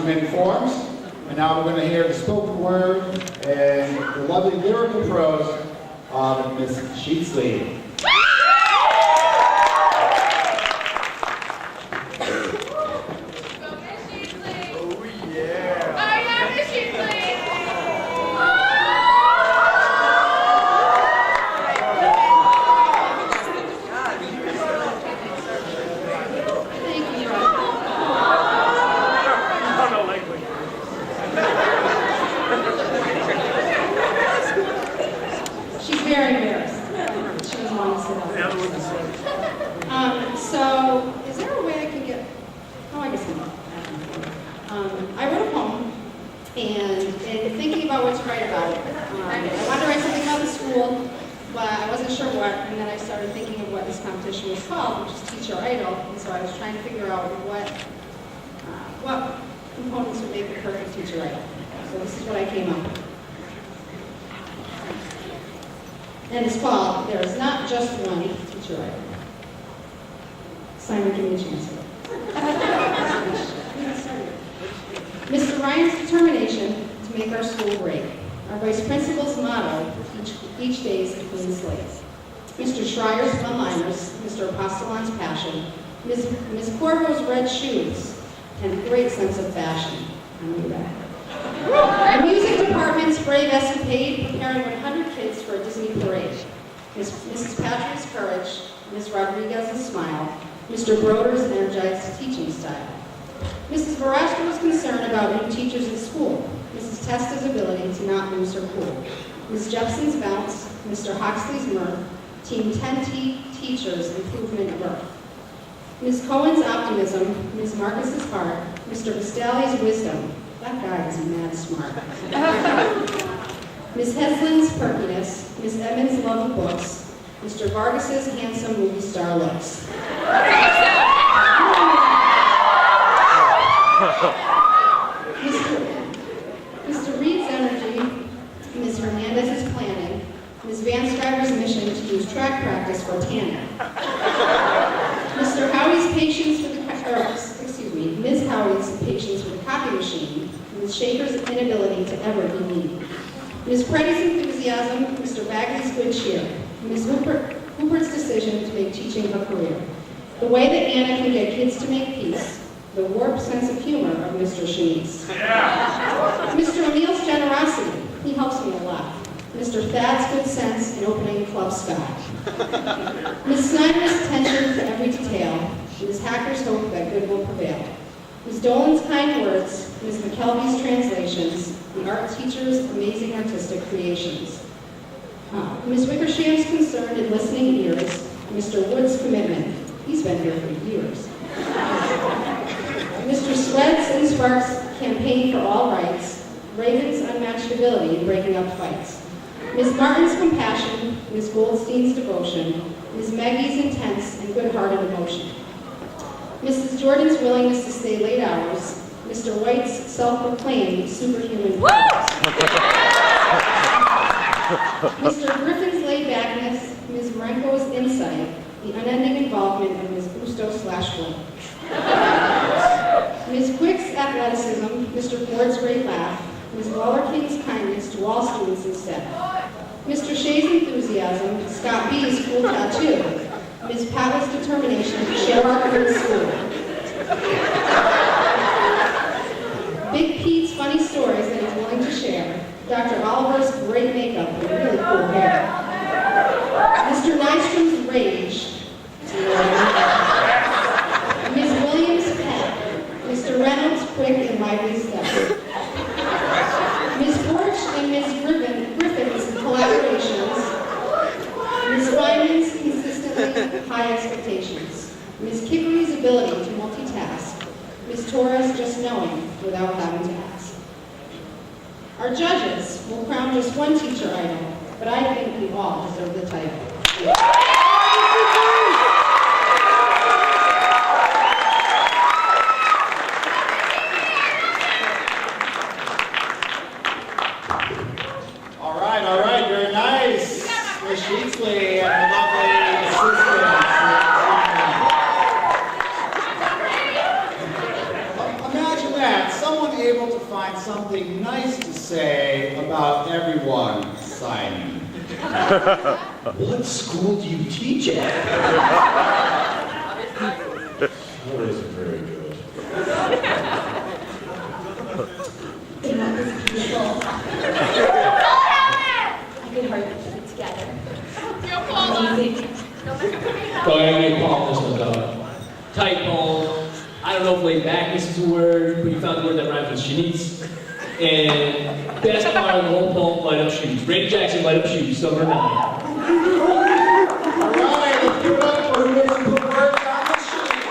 many forms. And now we're going to hear the spoken word and the lovely lyrical prose of Ms. Sheatsley. So, is there a way I can get, I guess not. I wrote a poem, and in thinking about what to write about, I wanted to write something about the school, but I wasn't sure what, and then I started thinking of what this competition was called, which is Teacher Idol, and so I was trying to figure out what components would make the perfect Teacher Idol. So this is what I came up with. And it's called, There Is Not Just One Teacher Idol. Simon, give me a chance. Mr. Ryan's determination to make our school great. Our vice principal's motto, each day is a clean slate. Mr. Schreier's one-liners, Mr. Apostolon's passion, Ms. Corvo's red shoes, and a great sense of fashion. I knew that. Our music department's brave escapade preparing 100 kids for a Disney parade. Mrs. Patrick's courage, Ms. Rodriguez's smile, Mr. Broder's energized teaching style. Mrs. Verastro's concern about new teachers at school, Mrs. Testa's ability to not lose her cool, Ms. Jepson's bounce, Mr. Hoxley's mirth, Team 10T teachers' improvement of earth. Ms. Cohen's optimism, Ms. Marcus's heart, Mr. Vistali's wisdom, that guy is mad smart. Ms. Heslin's perkiness, Ms. Evans' love of books, Mr. Vargas's handsome movie star looks. Mr. Reed's energy, Ms. Hernandez's planning, Ms. Van Scriver's mission to use track practice for tanning. Mr. Howie's patience with Ms. Howie's patience with the copy machine, Ms. Shaker's inability to ever be mean. Ms. Preddy's enthusiasm, Mr. Bagley's good cheer, Ms. Hooper's decision to make teaching her career. The way that Anna can get kids to make peace, the warped sense of humor of Mr. Shanice. Yeah. Mr. O'Neill's generosity, he helps me a lot. Mr. Thad's good sense in opening Club Scott. Ms. Snyder's attention to every detail, Ms. Hacker's hope that good will prevail. Ms. Dolan's kind words, Ms. McKelvey's translations, the art teacher's amazing artistic creations. Ms. Wickersham's concern and listening ears, Mr. Wood's commitment, he's been here for years. Mr. Sweat's and Sparks' campaign for all rights, Raven's unmatched ability in breaking up fights. Ms. Martin's compassion, Ms. Goldstein's devotion, Ms. Maggie's intense and good-hearted emotion. Mrs. Jordan's willingness to stay late hours, Mr. White's self-proclaimed superhuman powers. Mr. Griffin's laid-backness, Ms. Marenko's insight, the unending involvement of Ms. Busto/Flynn. Ms. Quick's athleticism, Mr. Ford's great laugh, Ms. Waller-King's kindness to all students instead. Mr. Shea's enthusiasm, Scott B's cool tattoo, Ms. Pavel's determination to share our good school. Big Pete's funny stories that he's willing to share, Dr. Oliver's great makeup and really cool hair. Mr. Nystrom's rage, Ms. Williams' pet, Mr. Reynolds' quick and lively step. Ms. Porch and Ms. Griffin's collaborations, Ms. Ryman's consistently high expectations, Ms. Kickery's ability to multitask, Ms. Torres just knowing without having to ask. Our judges will crown just one teacher idol, but I think we all deserve the title. All right, very nice. Ms. Sheatsley and her lovely assistants. Imagine that, someone something nice to say about everyone, Simon. What school do you teach at? That isn't very good. That was beautiful. I could hardly keep it together. Amazing. Go ahead and get Paul this one, though. Tight poem. I don't know if laid backness is a word, but you found the word that rhymes with Shanice. And best part of the whole poem, light up shoes. Randy Jackson, light up shoes, number 9. All right, let's give it up for who doesn't put words on the sheet.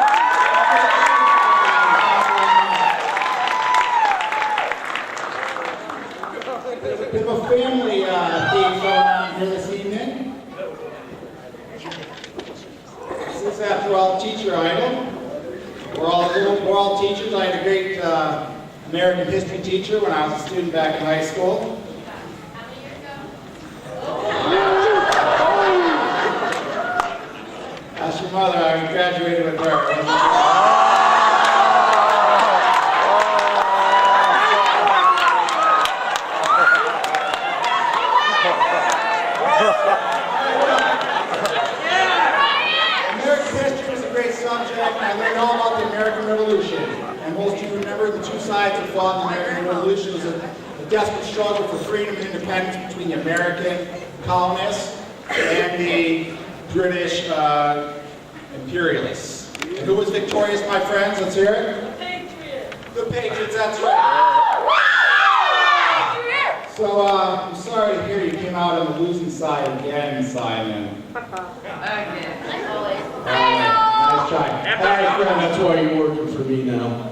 There's a bit of a family theme going on here this evening. This is, after all, Teacher Idol. We're all teachers. I had a great American history teacher when I was a student back in high school. Ask your mother, I graduated with her. American history was a great subject, and I learned all about the American Revolution. And most of you remember the two sides that fought in the American Revolution. It was a desperate struggle for freedom and independence between the American colonists and the British imperialists. And who was victorious, my friends? Let's hear it. The Patriots, that's right. So, I'm sorry to hear you came out on the losing side again, Simon. Nice try. That's why you're working for me now.